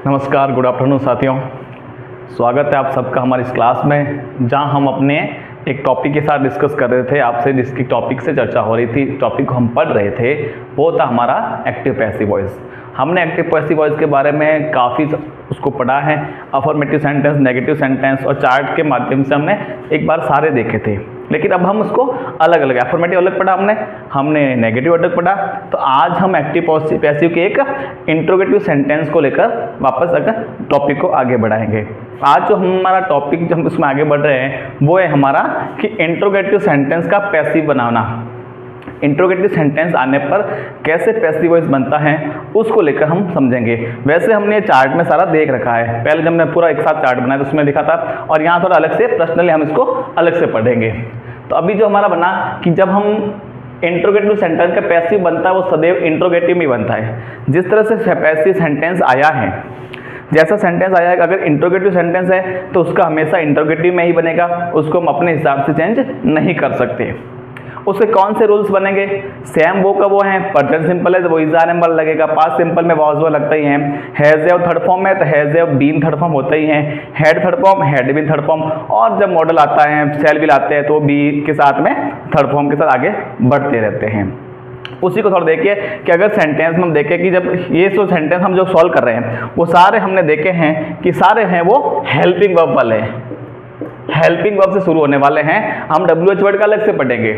नमस्कार, good afternoon साथियों। स्वागत है आप सबका हमारी इस क्लास में, जहां हम अपने एक टॉपिक के साथ डिस्कस कर रहे थे। आपसे जिसकी टॉपिक से चर्चा हो रही थी, टॉपिक को हम पढ़ रहे थे, वो था हमारा एक्टिव पैसिव वॉइस। हमने एक्टिव पैसिव वॉइस के बारे में काफ़ी उसको पढ़ा है। अफर्मेटिव सेंटेंस, नेगेटिव सेंटेंस और चार्ट के माध्यम से हमने एक बार सारे देखे थे, लेकिन अब हम उसको अलग अलग, अफर्मेटिव अलग पढ़ा हमने नेगेटिव अलग पढ़ा। तो आज हम एक्टिव पैसिव के एक इंट्रोगेटिव सेंटेंस को लेकर वापस अगर टॉपिक को आगे बढ़ाएंगे। आज जो हमारा टॉपिक जो हम इसमें आगे बढ़ रहे हैं वो है हमारा कि इंट्रोगेटिव सेंटेंस का पैसिव बनाना। इंट्रोगेटिव सेंटेंस आने पर कैसे पैसिव वॉइस बनता है उसको लेकर हम समझेंगे। वैसे हमने चार्ट में सारा देख रखा है, पहले जब हमने पूरा एक साथ चार्ट बनाया तो उसमें दिखा था, और यहाँ थोड़ा अलग से पर्सनली हम इसको अलग से पढ़ेंगे। तो अभी जो हमारा बना कि जब हम इंट्रोगेटिव सेंटेंस का पैसिव बनता है वो सदैव इंट्रोगेटिव में बनता है। जिस तरह से पैसिव सेंटेंस आया है, जैसा सेंटेंस आया है, अगर इंट्रोगेटिव सेंटेंस है तो उसका हमेशा इंट्रोगेटिव में ही बनेगा, उसको हम अपने हिसाब से चेंज नहीं कर सकते। उसके कौन से रूल्स बनेंगे? सेम वो का वो है। प्रेजेंट सिंपल है तो वो इज आर एम वर्ब लगेगा, पास्ट सिंपल में वाज वो लगता ही है, हैज हैव थर्ड फॉर्म है तो has have been third form होता ही है, had third form, had been third form, और जब मॉडल आता है, शैल विल आते हैं तो बी के साथ में थर्ड फॉर्म के साथ आगे बढ़ते रहते हैं। उसी को थोड़ा देखिए कि अगर सेंटेंस में हम देखें कि जब ये जो सेंटेंस हम जो सॉल्व कर रहे हैं वो सारे हमने देखे हैं कि सारे हैं वो हेल्पिंग वर्ब वाले, हेल्पिंग वर्ब से शुरू होने वाले हैं। हम WH वर्ड का अलग से पढ़ेंगे,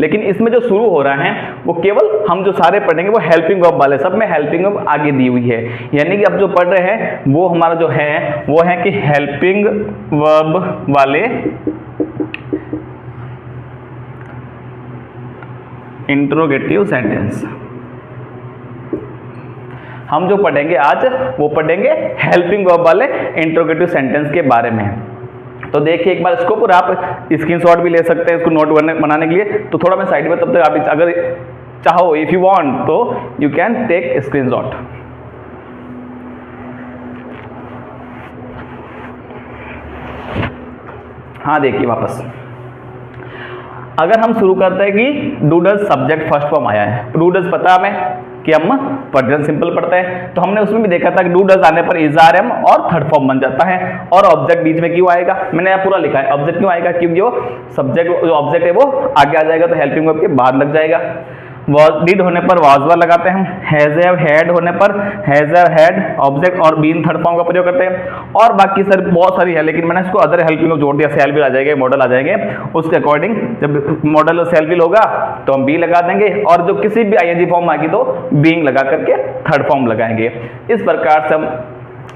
लेकिन इसमें जो शुरू हो रहा है वो केवल हम जो सारे पढ़ेंगे वो हेल्पिंग वर्ब वाले, सब में हेल्पिंग वर्ब आगे दी हुई है। यानी कि अब जो पढ़ रहे हैं वो हमारा जो है वो है कि हेल्पिंग वर्ब वाले इंट्रोगेटिव सेंटेंस हम जो पढ़ेंगे आज वो पढ़ेंगे हेल्पिंग वर्ब वाले इंट्रोगेटिव सेंटेंस के बारे में। तो देखिए एक बार इसको पूरा आप स्क्रीनशॉट भी ले सकते हैं इसको नोट बनाने के लिए। तो थोड़ा मैं साइड में, तब तक आप अगर चाहो, इफ यू वांट तो यू कैन टेक स्क्रीनशॉट। हाँ देखिए वापस, अगर हम शुरू करते हैं कि do does subject first form आया है, डू डज पता है हमें कि हम प्रेजेंट सिंपल पढ़ते हैं, तो हमने उसमें भी देखा था कि डू डज आने पर इज आर एम और थर्ड फॉर्म बन जाता है, और ऑब्जेक्ट बीच में क्यों आएगा, मैंने यहाँ पूरा लिखा है। ऑब्जेक्ट क्यों आएगा? क्योंकि वो सब्जेक्ट जो ऑब्जेक्ट है वो आगे आ जाएगा तो हेल्पिंग वर्ब के बाद लग जाएगा। डिड होने पर वाज वर लगाते हैं हम, हैज हैव हैड होने पर हैज हैव हैड ऑब्जेक्ट और बीन थर्ड फॉर्म का प्रयोग करते हैं, और बाकी सर बहुत सारी है, लेकिन मैंने इसको अदर हेल्पिंग वर्ब जोड़ दिया। सेल विल आ जाएंगे, मॉडल आ जाएंगे, उसके अकॉर्डिंग जब मॉडल और सेल विल होगा तो हम बी लगा देंगे, और जो किसी भी आईएनजी फॉर्म आएगी तो बीइंग लगा करके थर्ड फॉर्म लगाएंगे। इस प्रकार से हम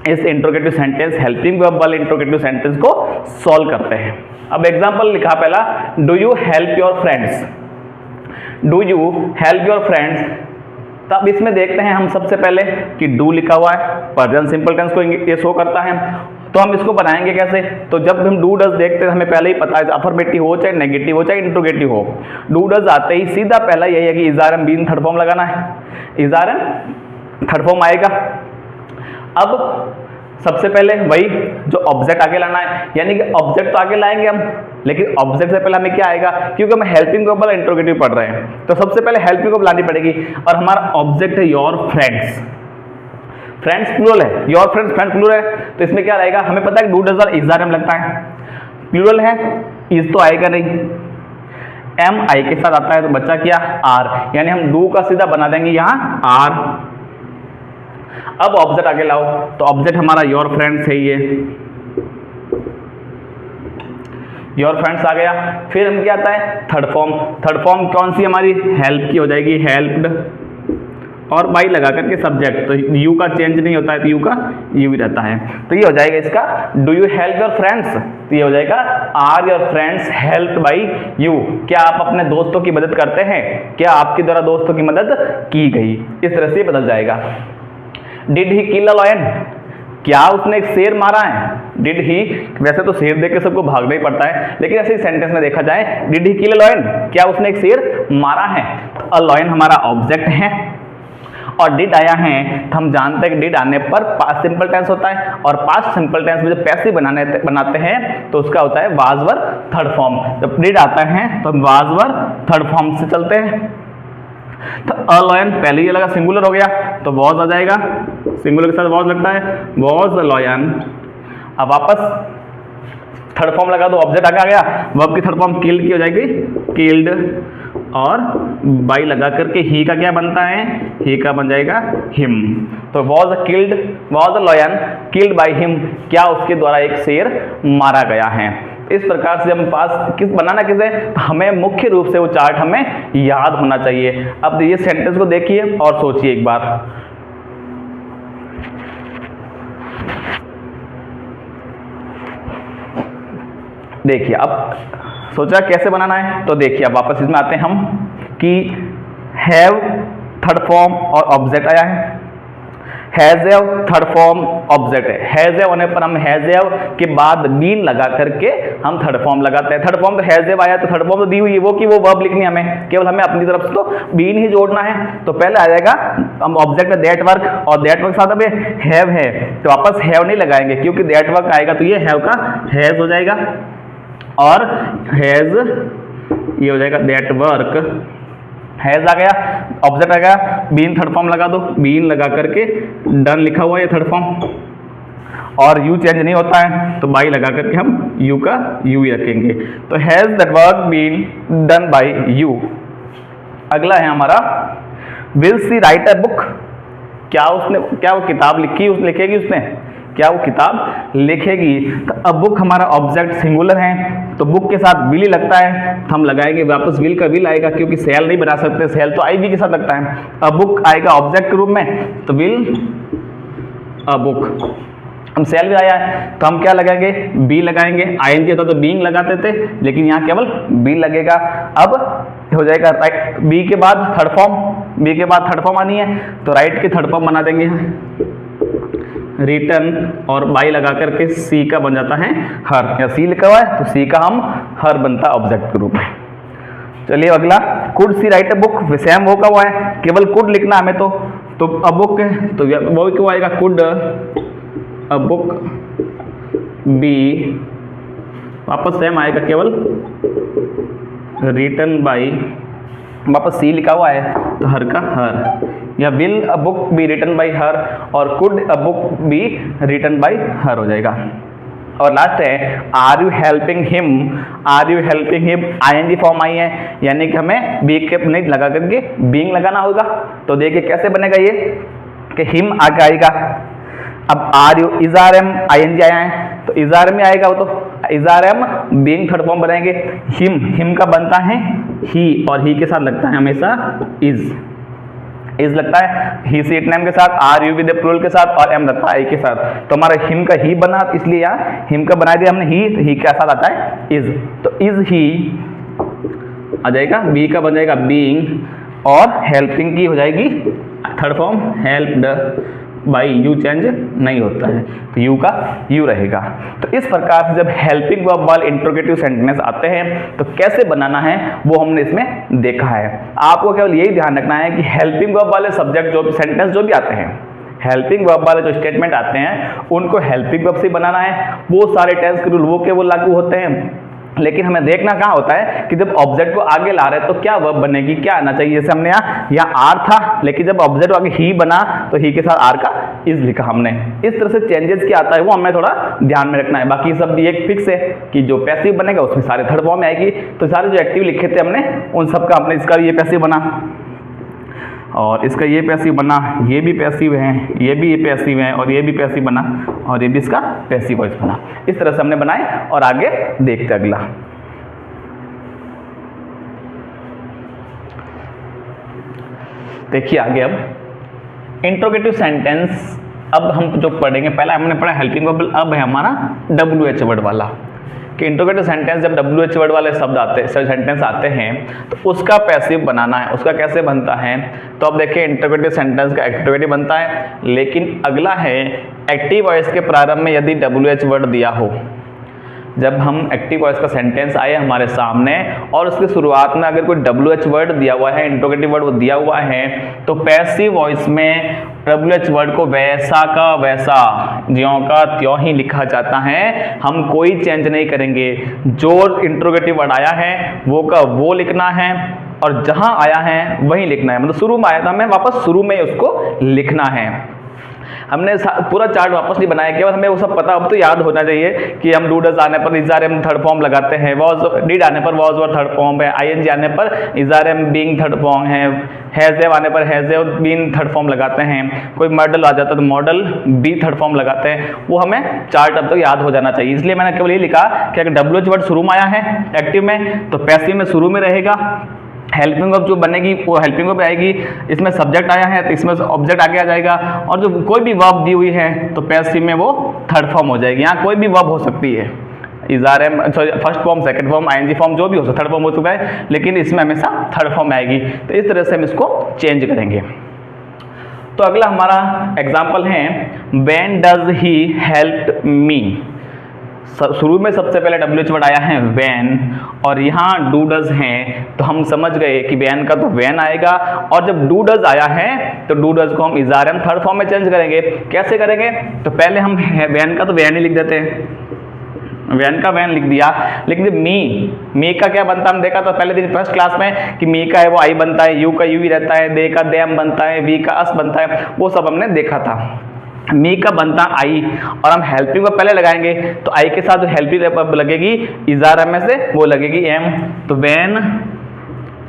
इस इंट्रोगेटिव सेंटेंस, हेल्पिंग वर्ब वाले इंट्रोगेटिव सेंटेंस को सॉल्व करते हैं। अब एग्जाम्पल लिखा पहला, do you help your friends, do you help your friends. तब इसमें देखते हैं हम सबसे पहले कि डू लिखा हुआ है, प्रेजेंट सिंपल टेंस को ये शो करता है, तो हम इसको बनाएंगे कैसे? तो जब हम डू डज देखते हैं हमें पहले ही पता है, अफर्मेटिव हो चाहे नेगेटिव हो चाहे इंट्रोगेटिव हो, डू डज आते ही सीधा पहला यही है कि is are am been third form लगाना है, is are am third form आएगा। अब सबसे पहले वही जो ऑब्जेक्ट आगे लाना है, यानी कि ऑब्जेक्ट तो आगे लाएंगे हम, लेकिन ऑब्जेक्ट से पहले हमें क्या आएगा? क्योंकि हम हेल्पिंग वर्ब वाला इंट्रोगेटिव पढ़ रहे हैं तो सबसे पहले हेल्पिंग वर्ब लानी पड़ेगी, और हमारा ऑब्जेक्ट है योर फ्रेंड्स। फ्रेंड्स प्लूरल है, योर फ्रेंड्स फ्रेंड्स प्लूरल है, तो इसमें क्या रहेगा? हमें पता है कि डू डज और इज आर एम लगता है, प्लूरल है, इज तो आएगा नहीं, एम आई के साथ आता है तो बच्चा क्या? आर, यानी हम डू का सीधा बना देंगे यहाँ आर। अब ऑब्जेक्ट आगे लाओ, तो ऑब्जेक्ट हमारा योर फ्रेंड्स है, ये योर फ्रेंड्स आ गया। फिर हम क्या आता है? Third form. थर्ड फॉर्म कौन सी हमारी? हेल्प की हो जाएगी, हेल्प्ड, और बाई लगा करके सब्जेक्ट, तो यू का चेंज नहीं होता है तो यू का यू ही रहता है, तो ये हो जाएगा इसका do you help your friends, तो ये हो जाएगा are your friends helped by you. क्या आप अपने दोस्तों की मदद करते हैं? क्या आपके द्वारा दोस्तों की मदद की गई? इस तरह से बदल जाएगा। Did he kill a lion, क्या उसने एक शेर मारा है? डिड ही, वैसे तो शेर देख के सबको भागना ही पड़ता है, लेकिन ऐसे ही सेंटेंस में देखा जाए, did he kill a lion, क्या उसने एक शेर मारा है? तो अ लायन हमारा ऑब्जेक्ट है, और डिड आया है तो हम जानते हैं कि डिड आने पर पास्ट सिंपल टेंस होता है, और पास्ट सिंपल टेंस में जब पैसिव बनाते हैं तो उसका होता है वाज वर थर्ड फॉर्म। जब डिड आता है तो हम वाज वर थर्ड फॉर्म से चलते हैं। तो अ लायन पहले ये लगा सिंगुलर हो गया, तो वॉज आ जाएगा, सिंगुलर के साथ वॉज लगता है, वॉज लॉयन। अब वापस थर्ड फॉर्म लगा दो, ऑब्जेक्ट आगे आ गया, वर्ब की थर्ड फॉर्म किल्ड की हो जाएगी, किल्ड, और बाई लगा करके ही का क्या बनता है, ही का बन जाएगा हिम। तो was killed, was lion killed by him, क्या उसके द्वारा एक शेर मारा गया है। इस प्रकार से हम पास किस बनाना किस है, तो हमें मुख्य रूप से वो चार्ट हमें याद होना चाहिए। अब ये सेंटेंस को देखिए और सोचिए एक बार। देखिए अब सोचा कैसे बनाना है, तो देखिए अब वापस इसमें आते हैं हम कि हैव थर्ड फॉर्म और ऑब्जेक्ट आया है, has have third form object है, हैज हैव होने पर हम हैज हैव के बाद बीन लगा करके हम थर्ड फॉर्म लगाते हैं। थर्ड फॉर्म तो हैज हैव आया, तो थर्ड फॉर्म तो दी हुई है, वो की वो वर्ब लिखनी है हमें, केवल हमें अपनी तरफ से तो बीन ही जोड़ना है। तो पहले आ जाएगा हम ऑब्जेक्ट में दैट वर्क, और दैट वर्क साथ में हैव है, तो वापस हैव नहीं लगाएंगे क्योंकि दैट वर्क आएगा तो ये हैव का हैज हो जाएगा, और हैज ये हो जाएगा दैट वर्क, हैज आ गया, ऑब्जेक्ट आ गया, बीन थर्ड फॉर्म लगा दो, बीन लगा करके डन लिखा हुआ है थर्ड फॉर्म, और यू चेंज नहीं होता है तो बाई लगा करके हम यू का यू ही रखेंगे। तो has that work been done by you. अगला है हमारा will she write a book, क्या वो किताब लिखेगी उसने, क्या वो किताब लिखेगी। तो अब बुक हमारा ऑब्जेक्ट सिंगुलर है, तो बुक के साथ विल ही लगता है, तो हम लगाएंगे वापस विल का विल आएगा, क्योंकि सेल नहीं बना सकते, सेल तो आई भी के साथ लगता है। अब बुक आएगा ऑब्जेक्ट के रूप में, तो विल अ बुक, हम सेल भी आया है तो हम क्या लगाएंगे, बी लगाएंगे। आईएनजी होता तो बीइंग लगाते थे, लेकिन यहाँ केवल बी लगेगा। अब हो जाएगा राइट, बी के बाद थर्ड फॉर्म, बी के बाद थर्ड फॉर्म आनी है, तो राइट की थर्ड फॉर्म बना देंगे रिटर्न, और बाई लगा करके सी का बन जाता है हर, या सी लिखा हुआ है तो सी का हम हर बनता है ऑब्जेक्ट के रूप में। चलिए अगला, could see write a book, same वो का हुआ है, केवल कुड लिखना हमें, तो अ बुक है तो वो क्यों आएगा, कुड अ बुक बी, वापस सेम आएगा केवल रिटर्न बाई, वापस सी लिखा हुआ है तो हर का हर, या will a book be written by her, और could a book be written by her हो जाएगा। और लास्ट है are you helping him, are you helping him ING form आई है, यानी कि हमें बी के नहीं लगा करके बीइंग लगाना होगा। तो देखिए कैसे बनेगा ये कि हिम आगे आएगा, अब are you is are am ING आया है तो इज आर एम ही आएगा, वो तो is are am being third form बनाएंगे। हिम का बनता है ही, और ही के साथ लगता है हमेशा इज लगता है, ही सी इट नेम के साथ, आर यू विद प्लूरल के साथ, और एम लगता है आई के साथ। तो हमारा हिम का ही बना, इसलिए यहाँ हिम का बना दिया हमने ही, तो ही के साथ आता है इज, तो इज ही आ जाएगा, बी का बन जाएगा बीइंग, और हेल्पिंग की हो जाएगी third form helped by, you change नहीं होता है तो यू का यू रहेगा। तो इस प्रकार से जब हेल्पिंग वर्ब वाले इंट्रोगेटिव सेंटेंस आते हैं तो कैसे बनाना है वो हमने इसमें देखा है। आपको केवल यही ध्यान रखना है कि हेल्पिंग वर्ब वाले सब्जेक्ट जो भी सेंटेंस जो भी आते हैं, हेल्पिंग वर्ब वाले जो स्टेटमेंट आते हैं उनको हेल्पिंग वर्ब से बनाना है। वो सारे टेंस के रूल वो के वो लागू होते हैं, लेकिन हमें देखना कहाँ होता है कि जब ऑब्जेक्ट को आगे ला रहे हैं तो क्या वर्ब बनेगी, क्या आना चाहिए। जैसे हमने यहाँ आर था, लेकिन जब ऑब्जेक्ट आगे ही बना तो ही के साथ आर का इज लिखा हमने। इस तरह से चेंजेस क्या आता है वो हमें थोड़ा ध्यान में रखना है। बाकी सब भी एक फिक्स है कि जो पैसिव बनेगा उसमें सारे थर्ड फॉर्म में आएगी। तो सारे जो एक्टिव लिखे थे हमने उन सबका हमने, इसका ये पैसिव बना और इसका ये पैसिव बना, ये भी पैसिव है, ये भी ये पैसिव है, और ये भी पैसिव बना, और ये भी इसका पैसिव वॉइस बना। इस तरह से हमने बनाए और आगे देखते अगला। देखिए आगे अब इंट्रोगेटिव सेंटेंस अब हम जो पढ़ेंगे, पहला हमने पढ़ा हेल्पिंग वर्ब, अब है हमारा WH वर्ड वाला कि इंट्रोगेटिव सेंटेंस जब WH वर्ड वाले शब्द आते हैं, सेंटेंस आते हैं तो उसका पैसिव बनाना है। उसका कैसे बनता है तो अब देखिए इंट्रोगेटिव सेंटेंस का एक्टिवेटिव बनता है, लेकिन अगला है एक्टिव वॉइस के प्रारंभ में यदि WH वर्ड दिया हो। जब हम एक्टिव वॉइस का सेंटेंस आए हमारे सामने और उसकी शुरुआत में अगर कोई WH वर्ड दिया हुआ है, इंट्रोगेटिव वर्ड वो दिया हुआ है, तो पैसिव वॉइस में WH वर्ड को वैसा का वैसा, ज्यों का त्यों ही लिखा जाता है। हम कोई चेंज नहीं करेंगे। जो इंट्रोगेटिव वर्ड आया है वो का वो लिखना है, और जहां आया है वहीं लिखना है, मतलब शुरू में आया था हमें वापस शुरू में उसको लिखना है। हमने पूरा चार्ट वापस नहीं बनाया, केवल हमें वो सब पता अब तो याद होना चाहिए कि हम डू डज आने पर is are am third form लगाते हैं, वॉज डिड आने पर वॉज वर थर्ड फॉर्म है, आईएनजी आने पर is are am being third form है, हैज हैव आने पर has have been third form लगाते हैं, कोई मॉडल आ जाता है तो मॉडल बी थर्ड फॉर्म लगाते हैं। वो हमें चार्ट अब तो याद हो जाना चाहिए, इसलिए मैंने केवल ये लिखा कि अगर डब्ल्यूएच वर्ड शुरू में आया है एक्टिव में तो पैसिव में शुरू में रहेगा, हेल्पिंग वर्ब जो बनेगी वो हेल्पिंग वर्ब आएगी, इसमें सब्जेक्ट आया है तो इसमें ऑब्जेक्ट आगे आ जाएगा, और जो कोई भी वर्ब दी हुई है तो पैसिव में वो थर्ड फॉर्म हो जाएगी। यहाँ कोई भी वर्ब हो सकती है, is are am sorry first form second form ING form जो भी हो सकता, थर्ड फॉर्म हो चुका है, लेकिन इसमें हमेशा थर्ड फॉर्म आएगी। तो इस तरह से हम इसको चेंज करेंगे। तो अगला हमारा एग्जाम्पल है when does he help me. शुरू में सबसे पहले डब्ल्यूएच वर्ड आया है व्हेन, और यहाँ डू डज हैं तो हम समझ गए कि व्हेन का तो व्हेन आएगा, और जब डू डज आया है तो डू डज को हम is are am third form में चेंज करेंगे। कैसे करेंगे? तो पहले हम व्हेन का तो व्हेन ही लिख देते हैं, व्हेन का व्हेन लिख दिया, लेकिन जब मी का क्या बनता है हम देखा तो पहले दिन फर्स्ट क्लास में कि मी का है वो आई बनता है, यू का यू ही रहता है, दे का देम बनता है, वी का अस बनता है, वो सब हमने देखा था। मी का बनता आई, और हम हेल्पिंग को पहले लगाएंगे तो आई के साथ जो हेल्पिंग लगेगी इज आर एम में से वो लगेगी एम, तो व्हेन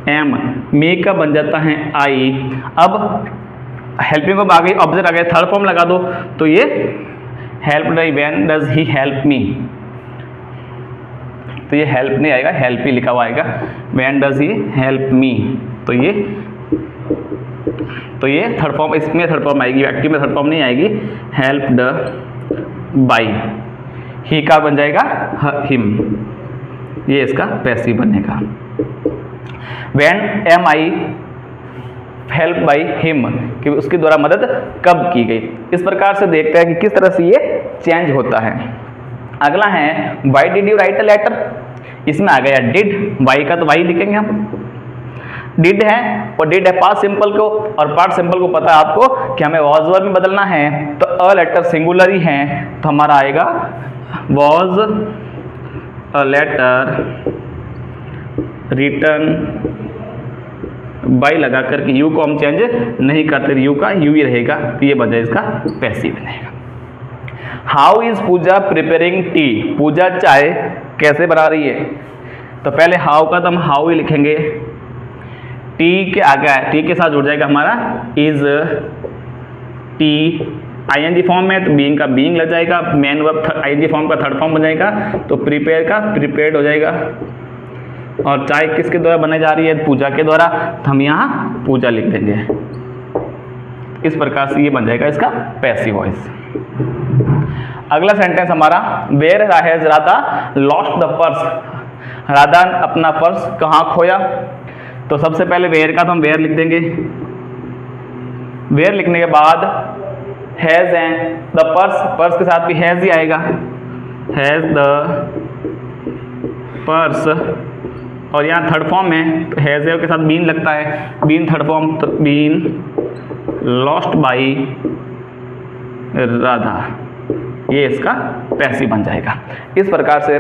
एम मी का बन जाता है आई। अब हेल्पिंग को आ गई, ऑब्जेक्ट आ गया, थर्ड फॉर्म लगा दो तो ये हेल्प नहीं, when does he help me, तो ये हेल्प नहीं आएगा, हेल्प ही लिखा हुआ आएगा, when does he help me, तो ये थर्ड फॉर्म, इसमें थर्ड फॉर्म आएगी, एक्टिव में थर्ड फॉर्म नहीं आएगी, हेल्प्ड बाय, ही का बन जाएगा हिम, ये इसका पैसिव बनेगा। When am I help by him, कि उसके द्वारा मदद कब की गई। इस प्रकार से देखते हैं कि किस तरह से ये चेंज होता है। अगला है why did you write a letter, इसमें आ गया डिड, वाई का तो वाई लिखेंगे हम, डिड है और डिड है पास्ट सिंपल को, और पास्ट सिंपल को पता है आपको कि हमें वॉज वर्ब में बदलना है, तो अ लेटर सिंगुलर ही है तो हमारा आएगा was a letter written by लगा करके यू को हम चेंज नहीं करते, यू का यू ही रहेगा, तो ये बन जाए इसका पैसिव बनेगा। How is Puja preparing tea, Puja चाय कैसे बना रही है, तो पहले हाउ का तो हम हाउ ही लिखेंगे, टी के आगे है, टी के साथ जुड़ जाएगा हमारा इज, टी आईएनजी फॉर्म में तो बीइंग का बीइंग लग जाएगा, मेन वर्ब आईएनजी फॉर्म का थर्ड फॉर्म बन जाएगा, तो प्रिपेयर का प्रिपेयर्ड हो जाएगा, और चाय किसके द्वारा बनाई जा रही है, पूजा के द्वारा, तो हम यहाँ पूजा लिख देंगे। इस प्रकार से ये बन जाएगा इसका पैसिव वॉइस। अगला सेंटेंस हमारा where has Radha lost the purse, Radha अपना पर्स कहाँ खोया, तो सबसे पहले वेयर का तो हम वेयर लिख देंगे, वेयर लिखने के बाद हैज है द पर्स, पर्स के साथ भी हैज ही आएगा, हैज द पर्स, और यहाँ थर्ड फॉर्म में तो हैज के साथ बीन लगता है, बीन थर्ड फॉर्म, तो बीन लॉस्ट बाई राधा, ये इसका पैसिव बन जाएगा। इस प्रकार से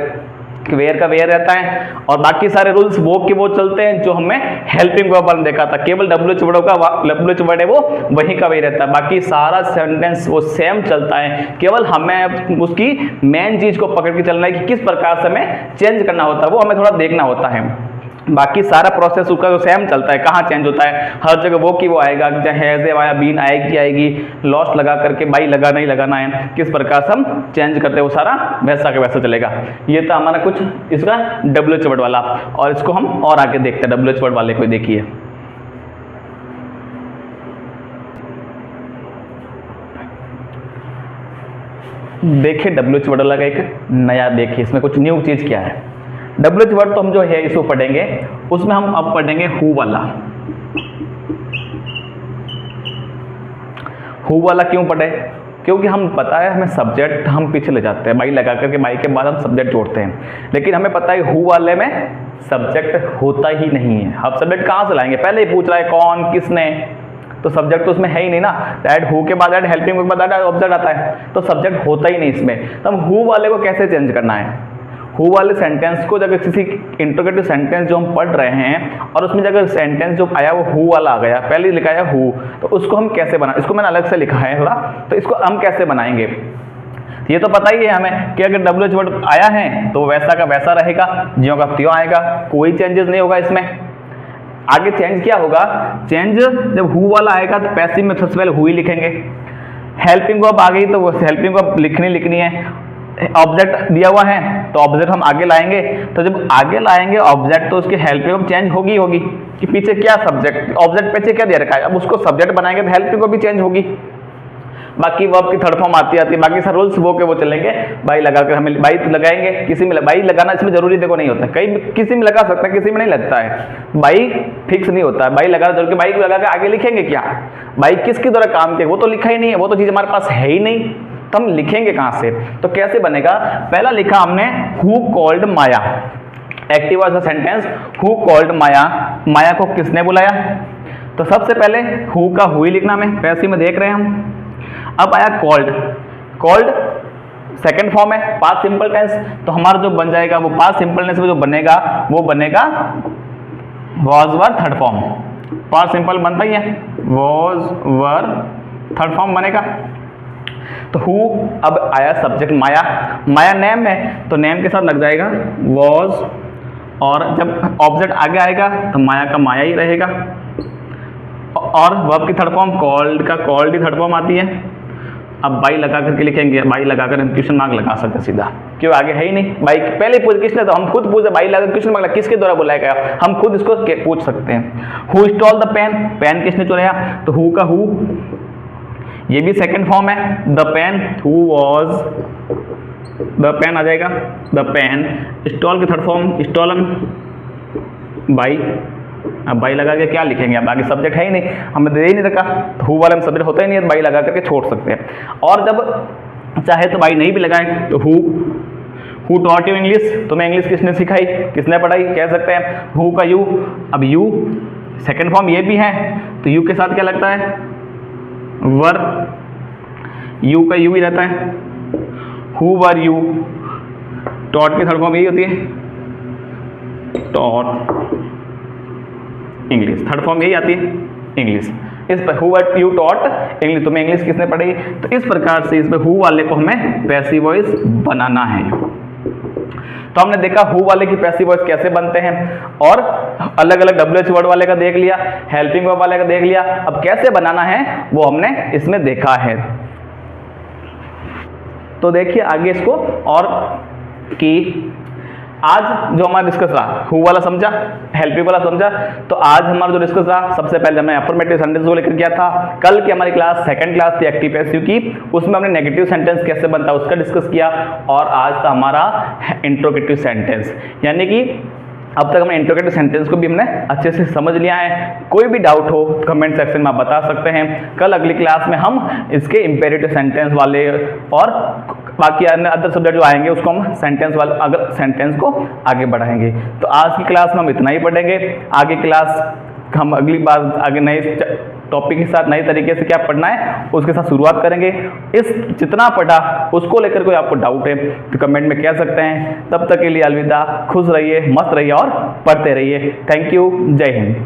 वेयर का वेयर रहता है, और बाकी सारे रूल्स वो के वो चलते हैं जो हमें हेल्पिंग वर्ब में देखा था, केवल डब्ल्यूएच वर्ड है वो वही का वही रहता है, बाकी सारा सेंटेंस वो सेम चलता है, केवल हमें उसकी मेन चीज को पकड़ के चलना है कि किस प्रकार से हमें चेंज करना होता है, वो हमें थोड़ा देखना होता है। बाकी सारा प्रोसेस उसका जो सेम चलता है, कहाँ चेंज होता है, हर जगह वो की वो आएगा, चाहे हैज आया, बीन आएगी, लॉस्ट लगा करके बाई लगा नहीं लगाना है, किस प्रकार से हम चेंज करते हैं वो सारा वैसा का वैसा चलेगा। ये था हमारा कुछ इसका डब्ल्यूएच वर्ड वाला, और इसको हम और आगे देखते हैं डब्ल्यूएच वर्ड वाले को। देखिए देखिए डब्ल्यूएच वर्ड वाला का एक नया, देखिए इसमें कुछ न्यू चीज क्या है। डब्ल्यूएच वर्ड तो हम जो है इसको पढ़ेंगे, उसमें हम अब पढ़ेंगे हु वाला। हु वाला क्यों पढ़े? क्योंकि हम पता है हमें सब्जेक्ट हम पीछे ले जाते हैं, बाई लगा करके बाई के बाद हम सब्जेक्ट जोड़ते हैं, लेकिन हमें पता है हु वाले में सब्जेक्ट होता ही नहीं है। अब सब्जेक्ट कहाँ से लाएंगे? पहले ही पूछ रहा है कौन किसने, तो सब्जेक्ट तो उसमें है ही नहीं ना, डायरेक्ट हु के बाद डायरेक्ट हेल्पिंग के बाद डायरेक्ट ऑब्जेक्ट आता है, तो सब्जेक्ट होता ही नहीं इसमें। तो हम हु वाले को कैसे चेंज करना है? हु वाले सेंटेंस को अगर किसी इंट्रोगेटिव सेंटेंस जो हम पढ़ रहे हैं और उसमें अगर सेंटेंस जो आया वो हु वाला आ गया, पहले लिखा है हु, तो उसको हम कैसे बना, इसको मैंने अलग से लिखा है थोड़ा, तो इसको हम कैसे बनाएंगे। ये तो पता ही है हमें कि अगर WH वर्ड आया है तो वैसा का वैसा रहेगा, ज्यों का त्यों आएगा, कोई चेंजेस नहीं होगा इसमें। आगे चेंज क्या होगा, चेंज जब हु वाला आएगा तो पैसिव में सबसे पहले हु ही लिखेंगे। हेल्पिंग वर्ब आ गई तो वो हेल्पिंग वर्ब लिखनी है। ऑब्जेक्ट दिया हुआ है तो ऑब्जेक्ट हम आगे लाएंगे, तो जब आगे लाएंगे ऑब्जेक्ट तो उसकी हेल्पिंग वर्ब चेंज होगी कि पीछे क्या सब्जेक्ट, ऑब्जेक्ट पीछे क्या दे रखा है, अब उसको सब्जेक्ट बनाएंगे तो हेल्पिंग वर्ब भी चेंज होगी। बाकी वर्ब की थर्ड फॉर्म आती है, बाकी सब रूल्स वो के वो चलेंगे। बाई लगाकर हमें बाई तो लगाएंगे, किसी में बाई लगाना इसमें जरूरी देखो नहीं होता, कई किसी में लगा सकता है किसी में नहीं लगता है, बाई फिक्स नहीं होता है, बाई लगाना जरूरी। बाई को लगा के आगे लिखेंगे क्या, बाई किसके द्वारा काम किया वो तो लिखा ही नहीं है, वो तो चीज हमारे पास है ही नहीं, तो हम लिखेंगे कहां से। तो कैसे बनेगा, पहला लिखा हमने who called Maya, active voice sentence who called Maya, Maya को किसने बुलाया, तो सबसे पहले हु का हु ही लिखना, में पैसिव में देख रहे हैं हम। अब आया कॉल्ड, कॉल्ड सेकंड फॉर्म है पास्ट सिंपल टेंस, तो हमारा जो बन जाएगा वो पास्ट सिंपल टेंस में जो बनेगा वो बनेगा was were third form. Past simple बनता ही है, वॉज वर थर्ड फॉर्म बनेगा। तो हु अब आया सब्जेक्ट माया, माया नेम है तो नेम के साथ लग जाएगा वॉज, और जब ऑब्जेक्ट आगे आएगा तो माया का माया ही रहेगा। और वर्ब की थर्ड फॉर्म कॉल्ड का कॉल्ड ही थर्ड फॉर्म आती है। अब बाई लगा करके लिखेंगे, बाई लगाकर हम क्वेश्चन मार्क लगा सकते हैं सीधा, क्यों आगे है ही नहीं। बाई पहले पूछ किसने, तो हम खुद पूछे बाई लगा क्वेश्चन मार्क किसके द्वारा बुलाया गया, हम खुद इसको पूछ सकते हैं। Who stole the pen, pen किसने चुराया, तो हु का हु, ये भी सेकंड फॉर्म है। The pen, who was the pen आ जाएगा, द पेन। स्टॉल की थर्ड फॉर्म स्टॉलन, बाई। अब बाई लगा के क्या लिखेंगे, अब आगे सब्जेक्ट है ही नहीं, हमें दे ही नहीं रखा, तो हु वाले में सब्जेक्ट होता ही नहीं है, बाई लगा करके छोड़ सकते हैं। और जब चाहे तो बाई नहीं भी लगाए तो हु टॉट यू इंग्लिश, तुम्हें इंग्लिश किसने सिखाई, किसने पढ़ाई, कह सकते हैं। हु का यू, अब यू सेकंड फॉर्म ये भी है तो यू के साथ क्या लगता है, वर, यू का यू ही रहता है। हु वर यू, टॉट की थर्ड फॉर्म यही होती है, टॉट इंग्लिश, थर्ड फॉर्म यही आती है इंग्लिश। इस पर who were you taught English, तुम्हें इंग्लिश किसने पढ़ाई, तो इस प्रकार से इसमें हु वाले को हमें पैसिव वॉइस बनाना है। तो हमने देखा हु वाले की पैसिव वॉइस कैसे बनते हैं, और अलग अलग WH वर्ड वाले का देख लिया, हेल्पिंग वर्ब वाले का देख लिया, अब कैसे बनाना है वो हमने इसमें देखा है। तो देखिए आगे इसको, और कि आज जो हमारा डिस्कस रहा हु वाला समझा, हेल्पिंग वाला समझा, तो आज हमारा जो डिस्कस रहा सबसे पहले हमने अफर्मेटिव सेंटेंस को लेकर किया था। कल की हमारी क्लास सेकंड क्लास थी एक्टिव पैसिव की, उसमें हमने नेगेटिव सेंटेंस कैसे बनता है उसका डिस्कस किया, और आज था हमारा इंट्रोगेटिव सेंटेंस, यानी कि अब तक हमने इंट्रोगेटिव सेंटेंस को भी हमने अच्छे से समझ लिया है। कोई भी डाउट हो कमेंट सेक्शन में आप बता सकते हैं। कल अगली क्लास में हम इसके इंपेरेटिव सेंटेंस वाले और बाकी अदर सब्जेक्ट जो आएंगे उसको हम सेंटेंस वाले अगर सेंटेंस को आगे बढ़ाएंगे। तो आज की क्लास में हम इतना ही पढ़ेंगे, आगे क्लास हम अगली बार आगे नए टॉपिक के साथ नए तरीके से क्या पढ़ना है उसके साथ शुरुआत करेंगे। इस जितना पढ़ा उसको लेकर कोई आपको डाउट है तो कमेंट में कह सकते हैं। तब तक के लिए अलविदा, खुश रहिए, मस्त रहिए और पढ़ते रहिए। थैंक यू, जय हिंद।